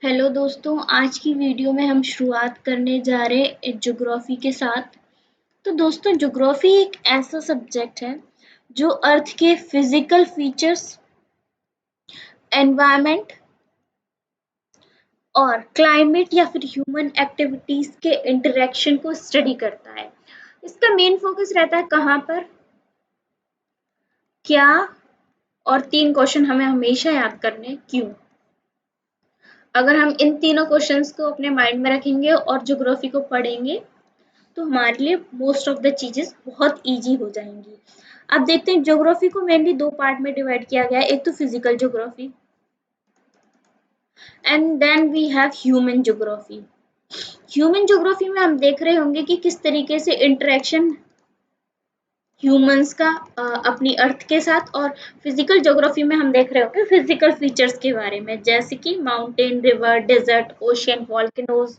Hello दोस्तों, आज की वीडियो में हम शुरुआत करने जा रहे हैं ज्योग्राफी के साथ। तो दोस्तों, ज्योग्राफी एक ऐसा सब्जेक्ट है जो अर्थ के फिजिकल फीचर्स, एनवायरनमेंट और क्लाइमेट या फिर ह्यूमन एक्टिविटीज के इंटरेक्शन को स्टडी करता है। इसका मेन फोकस रहता है कहाँ पर, क्या, और 3 क्वेश्चन हमें हमेशा याद करने, क्यों। अगर हम इन तीनों क्वेश्चंस को अपने माइंड में रखेंगे और ज्योग्राफी को पढ़ेंगे तो हमारे लिए मोस्ट ऑफ द चीजें बहुत इजी हो जाएंगी। अब देखते हैं, ज्योग्राफी को मेनली 2 पार्ट में डिवाइड किया गया है। एक तो physical geography and then we have human geography. Human geography में हम देख रहे होंगे कि किस तरीके से इंटरेक्शन ह्यूमंस का अपनी अर्थ के साथ, और फिजिकल ज्योग्राफी में हम देख रहे होंगे फिजिकल फीचर्स के बारे में, जैसे कि mountain, river, desert, ocean, volcanoes,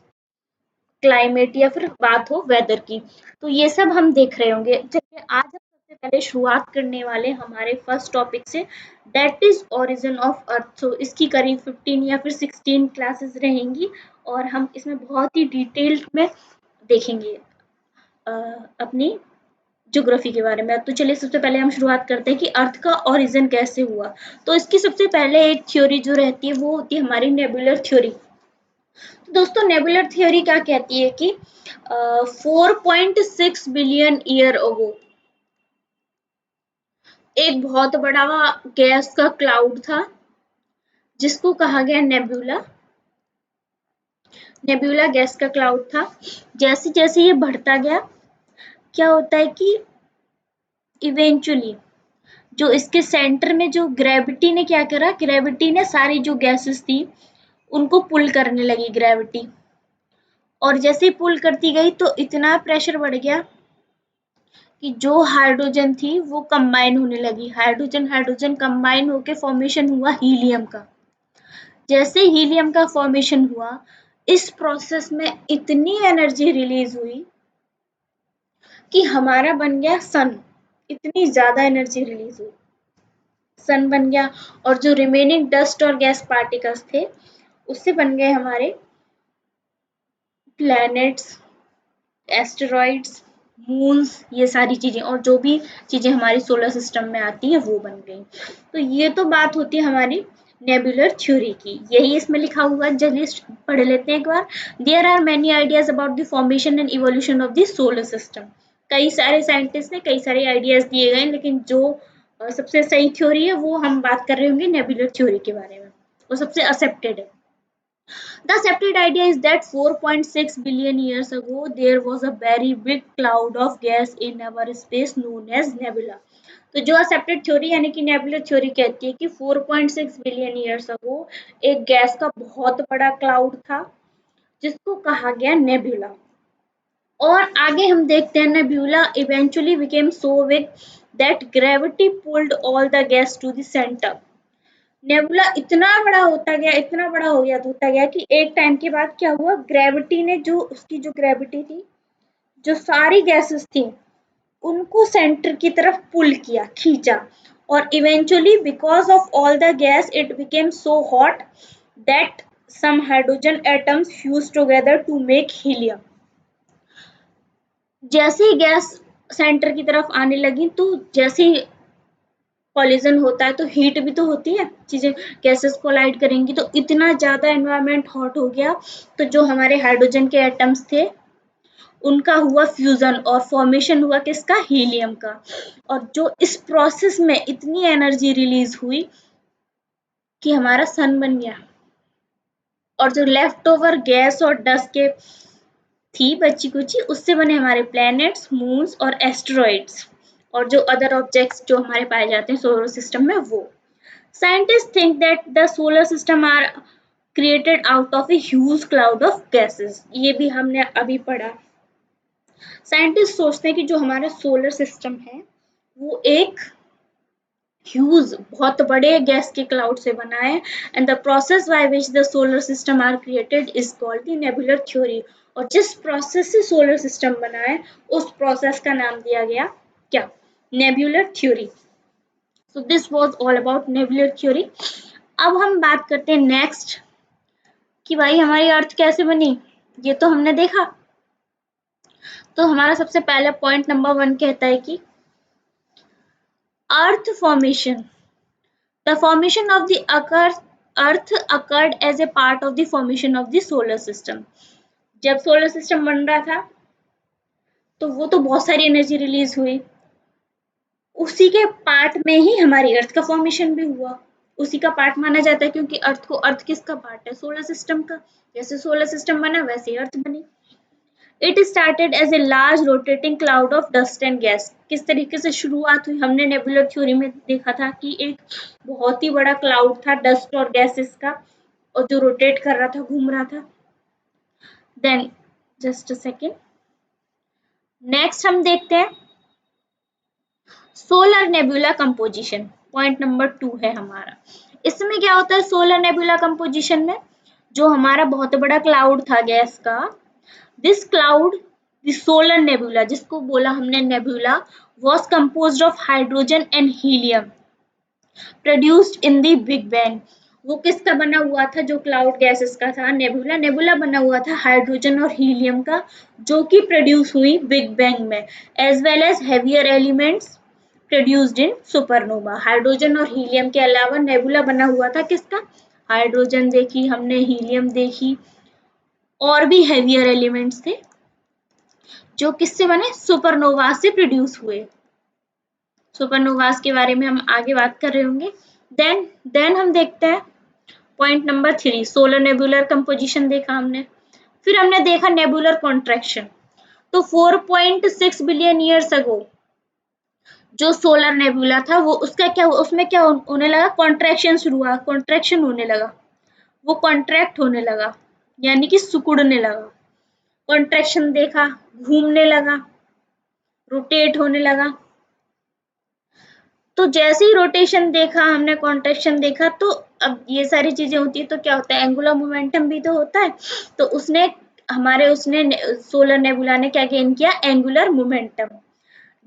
climate या फिर बात हो वेदर की। तो ये सब हम देख रहे होंगे। चलिए, आज हम सबसे पहले शुरुआत करने वाले हमारे फर्स्ट टॉपिक से, that is origin of earth. तो इसकी करीब 15 या फिर 16 क्लासेस रहेंगी और हम इसमें बहुत ही डिटेल्ड में देखेंगे अपनी ज्योग्राफी के बारे में। तो चलिए, सबसे पहले हम शुरुआत करते हैं कि अर्थ का ओरिजिन कैसे हुआ। तो इसकी सबसे पहले एक थ्योरी जो रहती है वो होती है हमारी नेबुलर थ्योरी। दोस्तों, नेबुलर थ्योरी क्या कहती है कि 4.6 बिलियन ईयर अगो एक बहुत बड़ा गैस का क्लाउड था जिसको कहा गया नेबुला। नेबुला गैस का क्लाउड था। जैसे जैसे ये बढ़ता गया, क्या होता है कि इवेंचुअली जो इसके सेंटर में जो ग्रेविटी ने क्या करा, ग्रेविटी ने सारी जो गैसेस थी उनको पुल करने लगी ग्रेविटी। और जैसे ही पुल करती गई तो इतना प्रेशर बढ़ गया कि जो हाइड्रोजन थी वो कंबाइन होने लगी। हाइड्रोजन हाइड्रोजन कंबाइन होके फॉर्मेशन हुआ हीलियम का। जैसे हीलियम का फॉर्मेशन हुआ, इस प्रोसेस में इतनी एनर्जी रिलीज हुई कि हमारा बन गया सन। इतनी ज्यादा एनर्जी रिलीज हुई, सन बन गया। और जो रिमेनिंग डस्ट और गैस पार्टिकल्स थे उससे बन गए हमारे प्लैनेट्स, एस्टेरॉइड्स, मून्स, ये सारी चीजें, और जो भी चीजें हमारी सोलर सिस्टम में आती हैं वो बन गई। तो ये तो बात होती है हमारी नेबुलर थ्योरी की, यही इसमें लिखा हुआ है। चलिए पढ़ लेते हैं एक बार। There are many ideas about the formation and evolution of the solar system. कई सारे साइंटिस्ट ने कई सारे आइडियाज दिए गए, लेकिन जो सबसे सही थ्योरी है वो हम बात कर रहे होंगे नेबुलर थ्योरी के बारे में, वो सबसे एक्सेप्टेड है। The accepted idea is that 4.6 billion years ago there was a very big cloud of gas in our space known as nebula. तो जो एक्सेप्टेड थ्योरी यानी कि नेबुलर थ्योरी कहती है कि 4.6 बिलियन ईयर्स अगो एक गैस का बहुत बड़ा क्लाउड था जिसको कहा गया नेबुला। और आगे हम देखते हैं, nebula eventually became so big that gravity pulled all the gas to the centre. Nebula इतना बड़ा होता गया, इतना बड़ा होता गया कि एक टाइम के बाद क्या हुआ, ग्रेविटी ने जो उसकी जो ग्रेविटी थी, जो सारी गैसेस थी उनको सेंटर की तरफ पुल किया, खींचा। और eventually because of all the gas it became so hot that some hydrogen atoms fused together to make helium। जैसे ही गैस सेंटर की तरफ आने लगी तो जैसे ही कॉलिजन होता है तो हीट भी तो होती है, चीजें गैसेस कोलाइड करेंगी तो इतना ज्यादा एनवायरनमेंट हॉट हो गया। तो जो हमारे हाइड्रोजन के एटम्स थे उनका हुआ फ्यूजन और फॉर्मेशन हुआ किसका, हीलियम का। और जो इस प्रोसेस में इतनी एनर्जी रिलीज हुई कि हमारा सन बन गया। और जो लेफ्ट ओवर गैस और डस्ट के थी बची कुची, उससे बने हमारे प्लैनेट्स, मून्स और एस्टेरॉइड्स, और जो अदर ऑब्जेक्ट्स जो हमारे पाए जाते हैं सोलर सिस्टम में वो। Scientists think that the solar system are created out of a huge cloud of gases। ये भी हमने अभी पढ़ा। साइंटिस्ट सोचते हैं कि जो हमारा सोलर सिस्टम है वो एक ह्यूज, बहुत बड़े गैस के क्लाउड से बना है। And the process by which the solar system are created is called the nebular theory. और जिस प्रोसेस से सोलर सिस्टम बना है उस प्रोसेस का नाम दिया गया क्या, nebular theory. So this was all about nebular theory. अब हम बात करते हैं नेक्स्ट कि भाई हमारी अर्थ कैसे बनी, ये तो हमने देखा। तो हमारा सबसे पहला पॉइंट नंबर 1 कहता है कि earth formation, the formation of the earth occurred as a part of the formation of the solar system. जब सोलर सिस्टम बन रहा था तो वो तो बहुत सारी एनर्जी रिलीज हुई, उसी के पार्ट में ही हमारी अर्थ का फॉर्मेशन भी हुआ, उसी का पार्ट माना जाता है, क्योंकि अर्थ किसका पार्ट है, सोलर सिस्टम का। जैसे सोलर सिस्टम बना वैसे ही अर्थ बनी। It started as a large rotating cloud of dust and gas. किस तरीके से शुरुआत हुई, हमने नेबुलर थ्योरी में देखा था कि एक बहुत ही बड़ा क्लाउड था डस्ट और गैसेस का, और जो रोटेट कर रहा था, घूम रहा था। Then just a second, next हम देखते हैं solar nebula composition. Point number 2 है हमारा। इसमें क्या होता है सोलर नेबुला कंपोजिशन में, जो हमारा बहुत बड़ा क्लाउड था गैस का, this cloud the solar nebula, जिसको बोला हमने nebula, was composed of hydrogen and helium produced in the big bang. वो किसका बना हुआ था, जो क्लाउड गैसेस का था नेबुला, नेबुला बना हुआ था हाइड्रोजन और हीलियम का, जो कि प्रोड्यूस हुई बिग बैंग में, as well as heavier elements produced in supernova. Hydrogen और हीलियम के अलावा नेबुला बना हुआ था किसका, हाइड्रोजन देखी हमने, हीलियम देखी, और भी हेवियर एलिमेंट्स थे जो किससे बने, सुपरनोवा से प्रोड्यूस हुए। सुपरनोवास के बारे में हम आगे बात कर रहे होंगे। देन हम देखते हैं point number 3, solar nebular composition देखा हमने। फिर हमने देखा नेबुलर कॉन्ट्रैक्शन। तो 4.6 बिलियन ईयर्स अगो जो सोलर नेबुला था वो उसका क्या, उसमें क्या होने लगा, कॉन्ट्रैक्शन शुरू हुआ, कॉन्ट्रैक्शन होने लगा, वो कॉन्ट्रैक्ट होने लगा, यानी कि सिकुड़ने लगा। कॉन्ट्रैक्शन देखा, घूमने लगा, रोटेट होने लगा। तो जैसे ही रोटेशन देखा हमने, कॉन्ट्रैक्शन देखा, तो अब ये सारी चीजें होती है तो क्या होता है, एंगुलर मोमेंटम भी तो होता है। तो उसने सोलर नेबुला ने क्या गेन किया, एंगुलर मोमेंटम।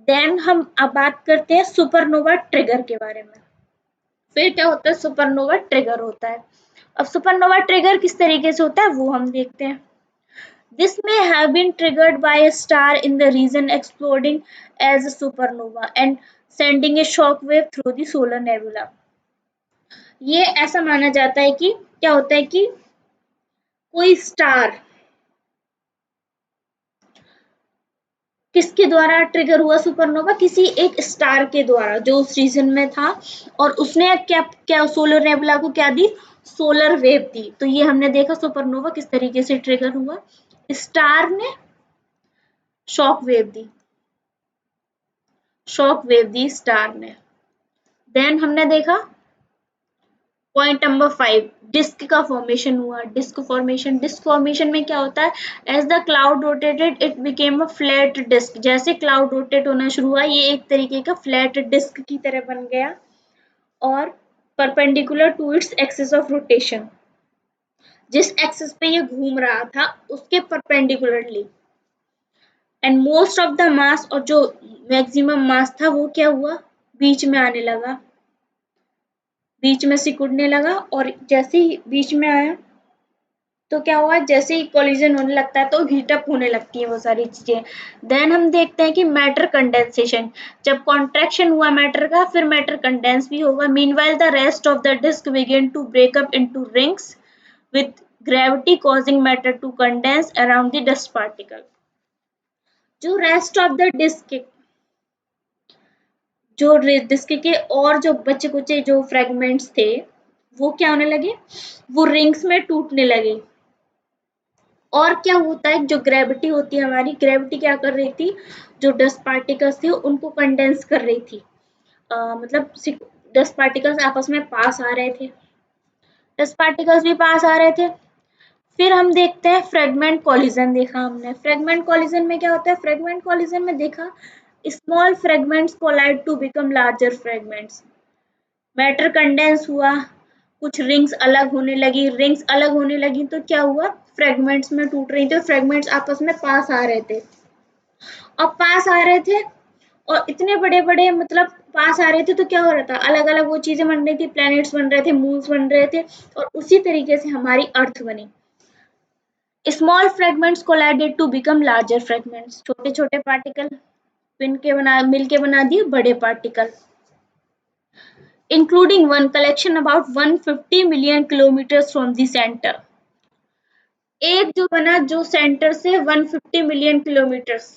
देन हम अब बात करते हैं सुपरनोवा ट्रिगर के बारे में। फिर क्या होता है, सुपरनोवा ट्रिगर होता है। अब सुपरनोवा ट्रिगर किस तरीके से होता है वो हम देखते हैं। This may have been triggered by a star in the region exploding as a supernova and sending a shock wave through the solar nebula. ये ऐसा माना जाता है कि क्या होता है कि कोई स्टार किसके द्वारा ट्रिगर हुआ सुपरनोवा, किसी एक स्टार के द्वारा जो उस रीजन में था, और उसने क्या क्या सोलर नेबुला को क्या दी, सोलर वेव दी। तो ये हमने देखा सुपरनोवा किस तरीके से ट्रिगर हुआ, स्टार ने शॉक वेव दी, शॉक वेव दी स्टार ने। देन हमने देखा पॉइंट नंबर 5, डिस्क का फॉर्मेशन हुआ। डिस्क फॉर्मेशन में क्या होता है, as the cloud rotated it became a flat disc. जैसे क्लाउड रोटेट होना शुरू हुआ, ये एक तरीके का फ्लैट डिस्क की तरह बन गया, और perpendicular to its axis of rotation, जिस एक्सिस पे ये घूम रहा था उसके perpendicularly. And most of the mass, और जो मैक्सिमम मास था वो क्या हुआ, बीच में आने लगा, बीच में सिकुड़ने लगा। और जैसे ही बीच में आया तो क्या हुआ, जैसे ही कोलिजन होने लगता है तो हीट अप होने लगती है वो सारी चीजें। देन हम देखते हैं कि मैटर कंडेंसेशन, जब कॉन्ट्रैक्शन हुआ मैटर का, फिर मैटर कंडेंस भी होगा। Meanwhile the rest of the disc begin to break up into rings with gravity causing matter to condense around the dust particle. जो रेस्ट ऑफ द डिस्क, जो disc के और जो बचे कुचे जो फ्रेगमेंट्स थे वो क्या होने लगे, वो रिंग्स में टूटने लगे। और क्या होता है, जो ग्रेविटी होती है हमारी, ग्रेविटी क्या कर रही थी, जो डस्ट पार्टिकल्स थे उनको कंडेंस कर रही थी। मतलब डस्ट पार्टिकल्स आपस में पास आ रहे थे, डस्ट पार्टिकल्स भी पास आ रहे थे। फिर हम देखते हैं फ्रेगमेंट कॉलिजन देखा हमने। फ्रेगमेंट कॉलिजन में क्या होता है, फ्रेगमेंट कॉलिजन में देखा small fragments collide to become larger fragments. Matter condense हुआ, कुछ रिंग्स अलग होने लगी, रिंग्स अलग होने लगी तो क्या हुआ, फ्रेगमेंट्स में टूट रही थी, फ्रेगमेंट्स आपस में पास आ रहे थे। अब पास आ रहे थे और इतने बड़े बड़े मतलब पास आ रहे थे तो क्या हो रहा था, अलग अलग वो चीजें बन रही थी, प्लैनेट्स बन रहे थे, मून्स बन रहे थे, और उसी तरीके से हमारी अर्थ बनी। Small fragments collided to become larger fragments, छोटे छोटे पार्टिकल मिलके बना दिए बड़े particle, including one collection about 150 million kilometers from the center। एक जो बना जो सेंटर से 150 मिलियन किलोमीटर्स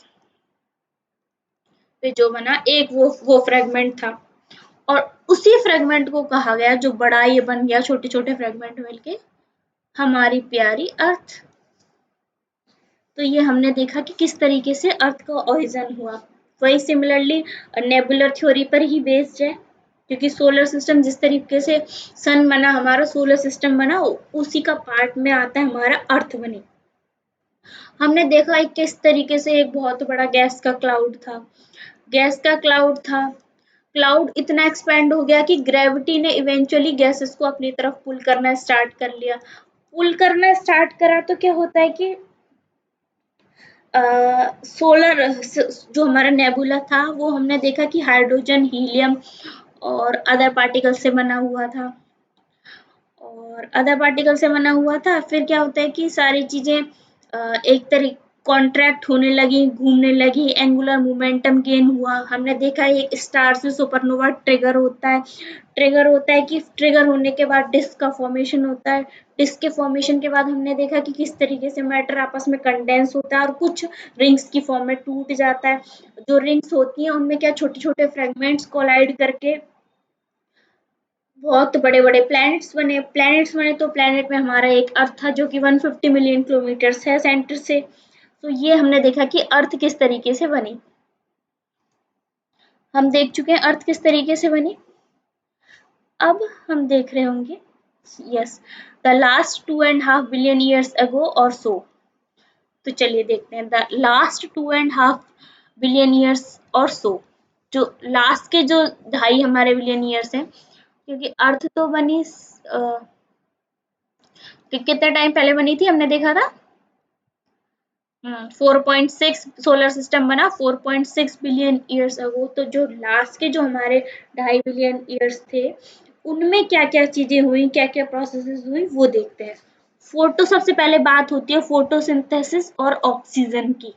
पे जो बना एक वो फ्रेगमेंट था, और उसी फ्रेगमेंट को कहा गया जो बड़ा ये बन गया छोटे छोटे फ्रेगमेंट मिलके हमारी प्यारी अर्थ। तो ये हमने देखा कि किस तरीके से अर्थ का ओरिजिन हुआ। वही सिमिलरली नेबुलर थ्योरी पर ही बेस्ड है, क्योंकि सोलर सिस्टम जिस तरीके से सन बना हमारा सोलर सिस्टम बना उसी का पार्ट में आता है हमारा अर्थ बनी। हमने देखा एक किस तरीके से एक बहुत बड़ा गैस का क्लाउड था, गैस का क्लाउड था, क्लाउड इतना एक्सपेंड हो गया कि ग्रेविटी ने इवेंचुअली गैसेस को अपनी तरफ पुल करना स्टार्ट कर लिया। पुल करना स्टार्ट करा तो क्या होता है कि सोलर जो हमारा नेबुला था वो हमने देखा कि हाइड्रोजन, हीलियम और अदर पार्टिकल से बना हुआ था, और अदर पार्टिकल से बना हुआ था। फिर क्या होता है कि सारी चीजें एक तरीके कॉन्ट्रैक्ट होने लगी, घूमने लगी, एंगुलर मोमेंटम गेन हुआ। हमने देखा एक स्टार से सुपरनोवा ट्रिगर होता है, ट्रिगर होता है कि ट्रिगर होने के बाद डिस्क का फॉर्मेशन होता है, डिस्क के फॉर्मेशन के बाद हमने देखा कि किस तरीके से मैटर आपस में कंडेंस होता है और कुछ रिंग्स की फॉर्म में टूट जाता है। जो रिंग्स होती हैं उनमें क्या छोटे छोटे फ्रेगमेंट्स कोलाइड करके बहुत बड़े बड़े प्लैनेट्स बने। तो प्लैनेट में हमारा एक अर्थ था जो कि 150 मिलियन किलोमीटर है सेंटर से। तो ये हमने देखा कि अर्थ किस तरीके से बनी। हम देख चुके हैं अर्थ किस तरीके से बनी। अब हम देख रहे होंगे yes the last 2.5 billion years ago और सो। तो चलिए देखते हैं द लास्ट 2.5 बिलियन ईयर्स और सो। जो लास्ट के जो 2.5 हमारे बिलियन ईयर्स हैं, क्योंकि अर्थ तो बनी कितने टाइम पहले बनी थी हमने देखा था 4.6 सोलर सिस्टम बना 4.6 बिलियन ईयर्स अगो। तो जो लास्ट के जो हमारे 2.5 बिलियन ईयर्स थे उनमें क्या क्या चीजें हुई, क्या क्या प्रोसेसेस हुई वो देखते हैं। सबसे पहले बात होती है फोटोसिंथेसिस और ऑक्सीजन की।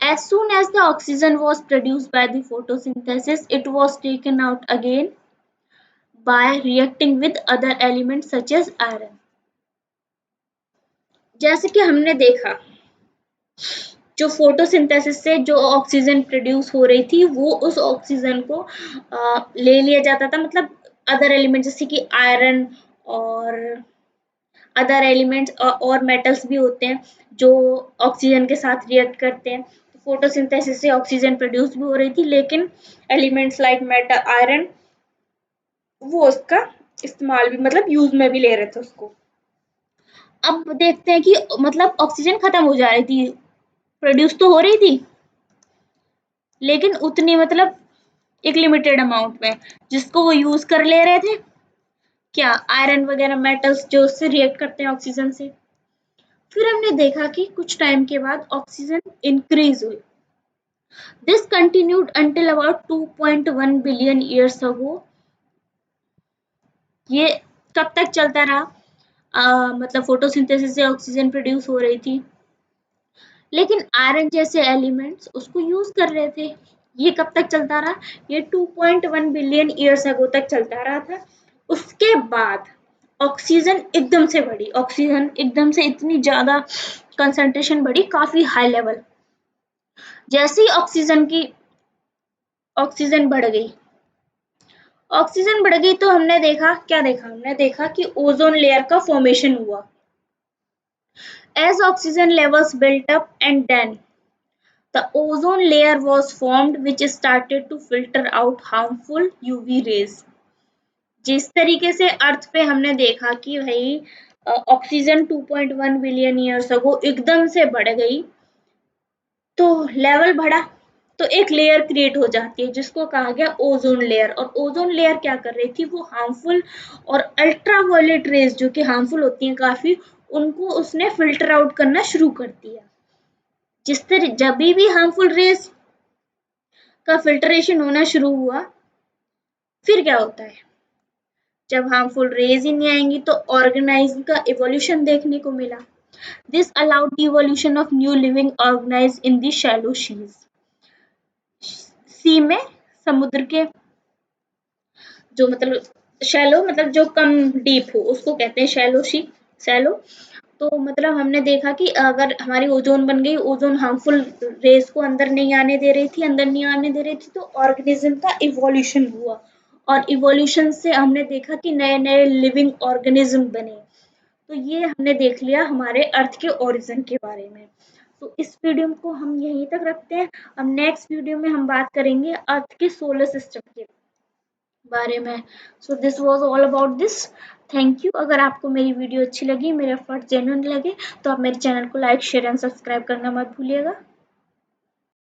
As soon as the oxygen was produced by the photosynthesis, it was taken out again by reacting with other elements such as iron। जैसे कि हमने देखा जो फोटोसिंथेसिस से जो ऑक्सीजन प्रोड्यूस हो रही थी वो उस ऑक्सीजन को ले लिया जाता था, मतलब अदर एलिमेंट जैसे कि आयरन और अदर एलिमेंट्स और मेटल्स भी होते हैं जो ऑक्सीजन के साथ रिएक्ट करते हैं। तो फोटोसिंथेसिस से ऑक्सीजन प्रोड्यूस भी हो रही थी, लेकिन एलिमेंट्स लाइक मेटल आयरन वो उसका इस्तेमाल भी मतलब यूज में भी ले रहे थे उसको। अब देखते हैं कि मतलब ऑक्सीजन खत्म हो जा रही थी, प्रोड्यूस तो हो रही थी लेकिन उतनी मतलब एक लिमिटेड अमाउंट में जिसको वो यूज कर ले रहे थे क्या आयरन वगैरह मेटल्स जो उससे रिएक्ट करते हैं ऑक्सीजन से। फिर हमने देखा कि कुछ टाइम के बाद ऑक्सीजन इंक्रीज हुई। This continued until about 2.1 billion years ago. ये कब तक चलता रहा? मतलब फोटोसिंथेसिस से ऑक्सीजन प्रोड्यूस हो रही थी लेकिन आयरन जैसे एलिमेंट्स उसको यूज कर रहे थे। ये कब तक चलता रहा? ये 2.1 बिलियन ईयर्स अगो तक चलता रहा था। उसके बाद ऑक्सीजन एकदम से बढ़ी, ऑक्सीजन एकदम से इतनी ज्यादा कंसंट्रेशन बढ़ी, काफी हाई लेवल। जैसे ही ऑक्सीजन बढ़ गई, ऑक्सीजन बढ़ गई तो हमने देखा क्या देखा? हमने देखा कि ओजोन लेयर का फॉर्मेशन हुआ। As oxygen levels built up and then the ozone layer was formed which started to filter out harmful UV rays। जिस तरीके से अर्थ पे हमने देखा कि भाई ऑक्सीजन 2.1 बिलियन ईयर्स अगो एकदम से बढ़ गई तो लेवल बढ़ा तो एक लेयर क्रिएट हो जाती है जिसको कहा गया ओजोन लेयर। और ओजोन लेयर क्या कर रही थी? वो हार्मफुल और अल्ट्रावायलेट रेज जो कि हार्मफुल होती हैं काफी, उनको उसने फिल्टर आउट करना शुरू कर दिया। जिस तरह जब भी हार्मफुल रेज का फिल्टरेशन होना शुरू हुआ फिर क्या होता है? जब हार्मफुल रेज ही नहीं आएंगी तो ऑर्गेनाइज्म का इवोल्यूशन देखने को मिला। This allowed the evolution of new living organisms in the shallow seas. सी में समुद्र के जो मतलब शैलो मतलब जो कम डीप हो उसको कहते हैं शैलो सी शैलो। तो मतलब हमने देखा कि अगर हमारी ओजोन बन गई, ओजोन हार्मफुल रेस को अंदर नहीं आने दे रही थी, अंदर नहीं आने दे रही थी, तो ऑर्गेनिज्म का इवोल्यूशन हुआ और इवोल्यूशन से हमने देखा कि नए नए लिविंग ऑर्गेनिज्म बने। तो ये हमने देख लिया हमारे अर्थ के ओरिजिन के बारे में। तो इस वीडियो को हम यहीं तक रखते हैं। अब नेक्स्ट वीडियो में हम बात करेंगे अर्थ के सोलर सिस्टम के बारे में। So this was all about this. Thank you. अगर आपको मेरी वीडियो अच्छी लगी, मेरे एफर्ट जेन्युइन लगे, तो आप मेरे चैनल को लाइक शेयर एंड सब्सक्राइब करना मत भूलिएगा।